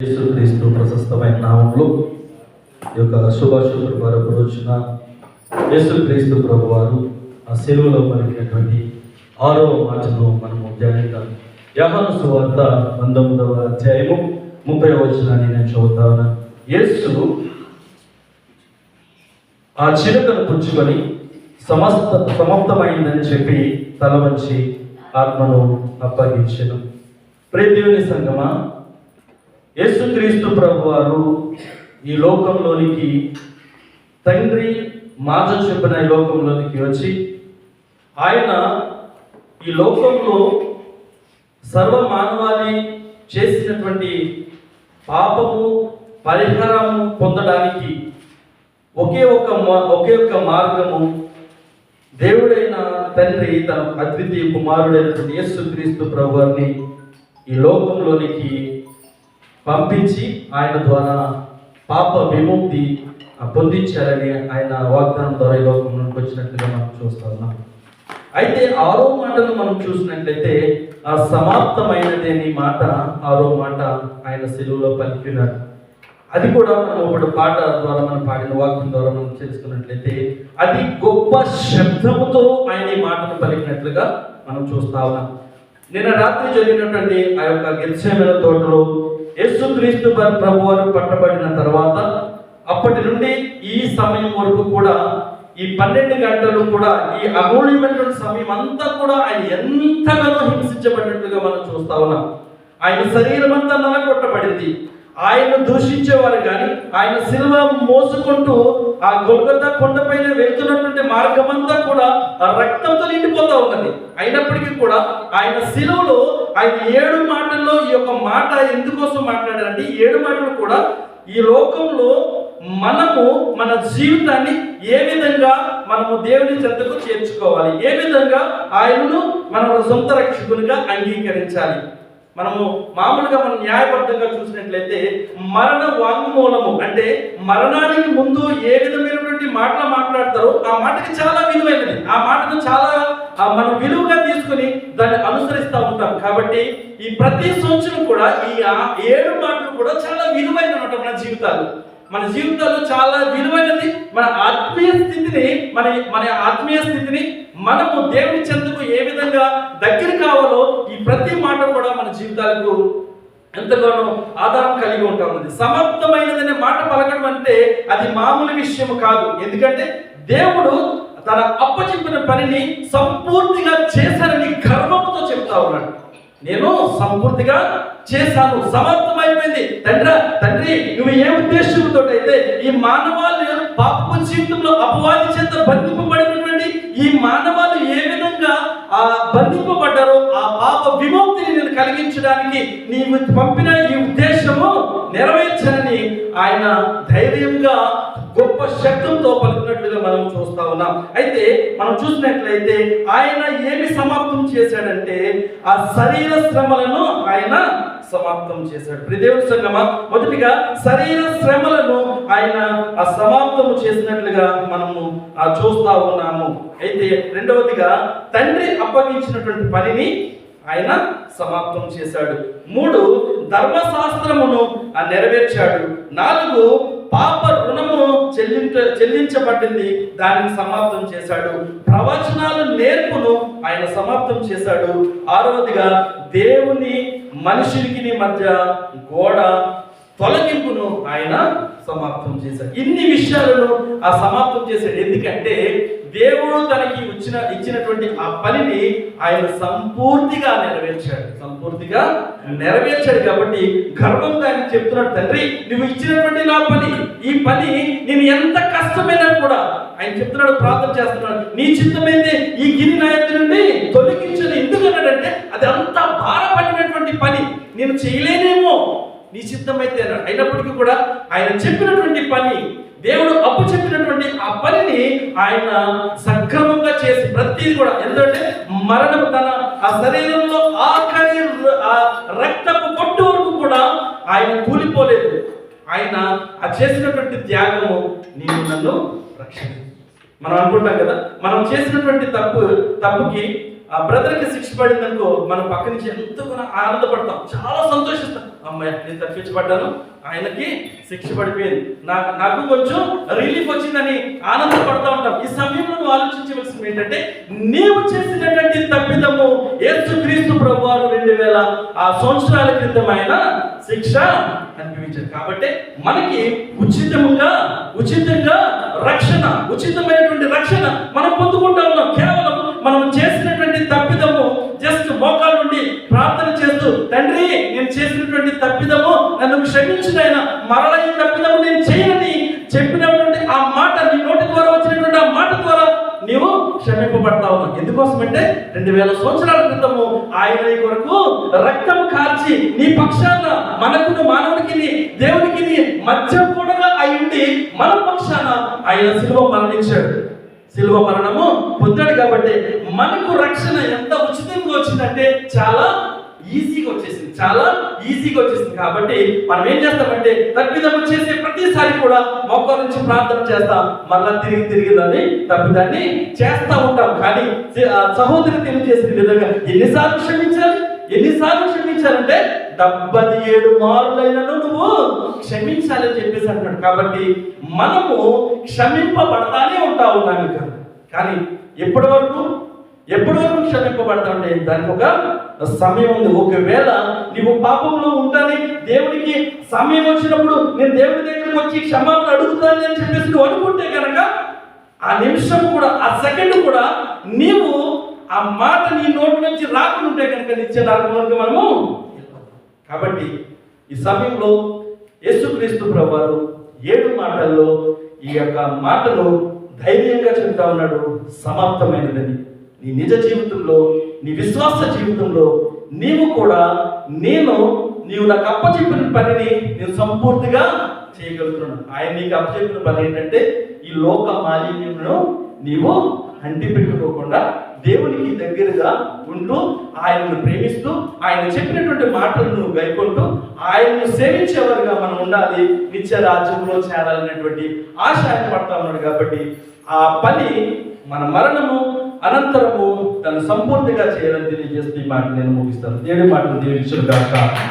యేసుక్రీస్తు ప్రశస్తమైన నామంలో ఈ యొక్క శుక్రవారం రోజున యేసుక్రీస్తు ప్రభు వారు ఆ సెలవులో పలికినటువంటి 6వ మాటను మనము ధ్యానిద్దాం. యోహాను సువార్త 19వ అధ్యాయము 30వ వచనాన్ని నేను చదువుతాను. యేసు ఆ చిలుకను పుచ్చుకొని సమాప్తమైందని చెప్పి తల వంచి ఆత్మను అప్పగించెను. ప్రియ దేవుని సంగమా, యేసుక్రీస్తు ప్రభు వారు ఈ లోకంలోనికి తండ్రి మాట చెప్పిన ఈ లోకంలోనికి వచ్చి ఆయన ఈ లోకంలో సర్వ మానవాళి చేసినటువంటి పాపము పరిహారము పొందడానికి ఒకే ఒక్క మార్గము దేవుడైన తండ్రి తన అద్వితీయ కుమారుడైనటువంటి యేసుక్రీస్తు ప్రభు వారిని ఈ లోకంలోనికి పంపించి ఆయన ద్వారా పాప విముక్తి పొందించారని ఆయన వాగ్దానం ద్వారా ఈ లోకంలోకి వచ్చినట్లుగా మనం చూస్తా ఉన్నాం. అయితే 6వ మాటను మనం చూసినట్లయితే ఆ సమాప్తమైనదేని మాట 6వ మాట ఆయన సిలువలో పలికినాడు. అది కూడా మనం ఒకటి పాట ద్వారా మనం పాడిన వాక్యం ద్వారా మనం తెలుసుకున్నట్లయితే అది గొప్ప శబ్దముతో ఆయన ఈ మాటను పలికినట్లుగా మనం చూస్తా ఉన్నాం. నిన్న రాత్రి జరిగినటువంటి ఆ యొక్క గెత్సేమనే తోటలో యేసుక్రీస్తు ప్రభు వారు పట్టబడిన తర్వాత అప్పటి నుండి ఈ సమయం వరకు కూడా ఈ 12 గంటలు కూడా ఈ అమూల్యమైనటువంటి సమయం అంతా కూడా ఆయన ఎంతగానో హింసించబడినట్లుగా మనం చూస్తా ఉన్నాం. ఆయన శరీరం అంతా నలగొట్టబడింది. ఆయన దూషించేవారు కానీ ఆయన శిలువ మోసుకుంటూ ఆ గొల్గొతా కొండపైన వెళ్తున్నటువంటి మార్గం అంతా కూడా ఆ రక్తంతో నిండిపోతా ఉన్నది. అయినప్పటికీ కూడా ఆయన శిలువలో ఆయన 7 మాటల్లో ఈ యొక్క మాట ఎందుకోసం మాట్లాడారంటే 7 మాటలు కూడా ఈ లోకంలో మనము మన జీవితాన్ని ఏ విధంగా మనము దేవుని చెంతకు చేర్చుకోవాలి, ఏ విధంగా ఆయనను మన సొంత రక్షకునిగా అంగీకరించాలి. మనము మామూలుగా మనం న్యాయబద్ధంగా చూసినట్లయితే మరణ వాంగ్మూలము అంటే మరణానికి ముందు ఏ విధమైనటువంటి మాటలు మాట్లాడతారో ఆ మాటకి చాలా విలువైనది. ఆ మాటను చాలా మనం విలువగా తీసుకుని దాన్ని అనుసరిస్తూ ఉంటాం. కాబట్టి ఈ ప్రతి సంవత్సరం కూడా ఈ 7 మాటలు కూడా చాలా విలువైనమాట. మన జీవితాలు చాలా విలువైనది. మన ఆత్మీయ స్థితిని మనము దేవుని చెంతకు ఏ విధంగా దగ్గర కావాలో ఈ ప్రతి మాట కూడా మన జీవితాలకు ఎంతగానో ఆధారం కలిగి ఉంటా ఉన్నది. సమాప్తమైనదనే మాట పలకడం అంటే అది మామూలు విషయం కాదు. ఎందుకంటే దేవుడు తన అప్పచెప్పిన పనిని సంపూర్తిగా చేశానని గర్వంతో చెప్తా ఉన్నాడు. నేను సంపూర్తిగా చేశాను, సమాప్తమైపోయింది. తండ్రి నువ్వు ఏ ఉద్దేశంతో అయితే ఈ మానవాళి పాపపు జీవితంలో అపవాది చేత బంధింపబడినటువంటి ఈ మానవాళి ఏ విధంగా బంధింపబడ్డారో ఆ పాప విముక్తిని నేను కలిగించడానికి నీవు పంపిన ఈ ఉద్దేశము నెరవేర్చనని ఆయన ధైర్యంగా గొప్ప శబ్దంతో పలికినట్లుగా మనం చూస్తా ఉన్నాం. అయితే మనం చూసినట్లయితే ఆయన ఏమి సమాప్తం చేశాడంటే ఆ శరీర శ్రమలను ఆయన సమాప్తం చేశాడు. ప్రియదేవుని సంగమా, మొదటిగా శరీర శ్రమలను ఆయన ఆ సమాప్తం చేసినట్లుగా మనము చూస్తా ఉన్నాము. అయితే రెండవదిగా తండ్రి అప్పగించినటువంటి పనిని ఆయన సమాప్తం చేశాడు. 3 ధర్మశాస్త్రమును నెరవేర్చాడు. 4 పాప రుణము చెల్లించబడింది, దానిని సమాప్తం చేశాడు. ప్రవచనాలు నేర్పును ఆయన సమాప్తం చేశాడు. 6వదిగా దేవుని మనుషునికి మధ్య గోడ తొలగింపును ఆయన సమాప్తం చేశాడు. ఇన్ని విషయాలను సమాప్తం చేశాడు. ఎందుకంటే దేవుడు తనకి ఇచ్చినటువంటి ఆ పనిని ఆయన సంపూర్తిగా నెరవేర్చాడు. కాబట్టి గర్వంగా ఆయన చెప్తున్నాడు, తండ్రి నువ్వు ఇచ్చినటువంటి నా పని, ఈ పని నేను ఎంత కష్టమైనా కూడా ఆయన చెప్తున్నాడు, ప్రార్థన చేస్తున్నాడు, నీ చిత్తమైతే ఈ గిరి నా ఎదురు నుండి తొలగించను. ఎందుకన్నాడంటే అది అంత భారపడినటువంటి పని, నేను చేయలేనేమో, నీ చిత్తమైతే అన్నాడు. అయినప్పటికీ కూడా ఆయన చెప్పినటువంటి పని, దేవుడు అప్పు చెప్పినటువంటి ఆ పనిని ఆయన సక్రమంగా చేసి ప్రతిదీ కూడా, ఎందుకంటే మరణం తన ఆ శరీరంలో ఆఖరి రక్తపు పొట్టు వరకు కూడా ఆయన కూలిపోలేదు. ఆయన చేసినటువంటి త్యాగము నేను నన్ను రక్షణ. మనం అనుకుంటాం కదా, మనం చేసినటువంటి తప్పుకి ఆ బ్రదర్కి శిక్ష పడిందనుకో, మనం పక్క నుంచి ఎంతో ఆనందపడతాం, చాలా సంతోషిస్తాం. అమ్మాయి నేను తప్పించబడ్డాను, ఆయనకి శిక్ష పడిపోయింది, నాకు కొంచెం రిలీఫ్ వచ్చిందని ఆనందపడతా ఉంటాం. ఈ సమయంలో నువ్వు ఆలోచించవలసింది ఏంటంటే, నీవు చేసినటువంటి తప్పిదము యేసుక్రీస్తు ప్రభువారు 2000 సంవత్సరాల క్రితం ఆయన శిక్ష అనిపించారు. కాబట్టి మనకి ఉచితంగా రక్షణ, ఉచితమైనటువంటి రక్షణ మనం పొందుకుంటా ఉన్నాం. కేవలం మనం చేసినటువంటి తప్పిదము జస్ట్ మోకాళ్ళ నుండి ప్రార్థన చేస్తూ, తండ్రి నేను చేసినటువంటి తప్పిదము నన్ను క్షమించినైనా మరలా ఈ తప్పిదము నేను చేయనని చెప్పినటువంటి ఆ మాట, నీ నోటి ద్వారా వచ్చినటువంటి ఆ మాట ద్వారా నీవు క్షమింపబడతా ఉన్నావు. ఎందుకోసం అంటే 2000 సంవత్సరాల క్రితము ఆయన నీ కొరకు రక్తం కార్చి నీ పక్షాన, మనకును మానవునికి దేవునికి మధ్య కూడా అయ్యుండి మన పక్షాన ఆయన శిలువ మరణించాడు, శిలువ మరణము పొందాడు. కాబట్టి మనకు రక్షణ ఎంత ఉచితంగా వచ్చిందంటే చాలా ఈజీగా వచ్చేసింది. కాబట్టి మనం ఏం చేస్తామంటే, తప్పిదము చేసే ప్రతిసారి కూడా మొక్కల నుంచి ప్రార్థన చేస్తాం, మళ్ళా తిరిగి దాన్ని తప్పిదాన్ని చేస్తూ ఉంటాం. కానీ సహోదరి తెలియజేసిన విధంగా ఎన్నిసార్లు క్షమించాలంటే 77 మార్లైనను నువ్వు క్షమించాలని చెప్పేసి అంటున్నాడు. కాబట్టి మనము క్షమింపబడతానే ఉంటా ఉన్నాను. కానీ ఎప్పటి వరకు క్షమింపబడతా ఉంటే దానికి ఒక సమయం ఉంది. ఒకవేళ నీవు పాపంలో ఉంటానే దేవుడికి సమయం వచ్చినప్పుడు నేను దేవుడి దగ్గరికి వచ్చి క్షమాపణ అడుగుతాను అని చెప్పేసి నువ్వు అనుకుంటే కనుక, ఆ నిమిషం కూడా, ఆ సెకండ్ కూడా నీవు ఆ మాట నీ నోటి నుంచి రాకుంటే కనుక నిత్య నరకంలోకి మనము. కాబట్టి ఈ సమయంలో యేసుక్రీస్తు ప్రభువారు 7 మాటల్లో ఈ యొక్క మాటను ధైర్యంగా చెప్తా ఉన్నాడు, సమాప్తమైనదని. నీ నిజ జీవితంలో, నీ విశ్వాస జీవితంలో నీవు కూడా నీవు నాకు అప్పచెప్పిన పనిని నేను సంపూర్తిగా చేయగలుగుతున్నాను. ఆయన నీకు అప్పచెప్పిన పని ఏంటంటే, ఈ లోక మాలిన్యమును నీవు అంటిపెట్టుకోకుండా దేవునికి దగ్గరగా ఉంటూ, ఆయనను ప్రేమిస్తూ, ఆయన చెప్పినటువంటి మాటలను గైకొంటూ, ఆయనను సేవించేవారుగా మనం ఉండాలి, నిత్య రాజ్యంలో చేరాలనేటువంటి ఆశ ఆయన పడతా ఉన్నాడు. కాబట్టి ఆ పని మన మరణము అనంతరము తను సంపూర్తిగా చేయాలని తెలియజేస్తూ ఈ మాట నేను ముగిస్తాను. దేవుడి మాటను దీవించును గాక.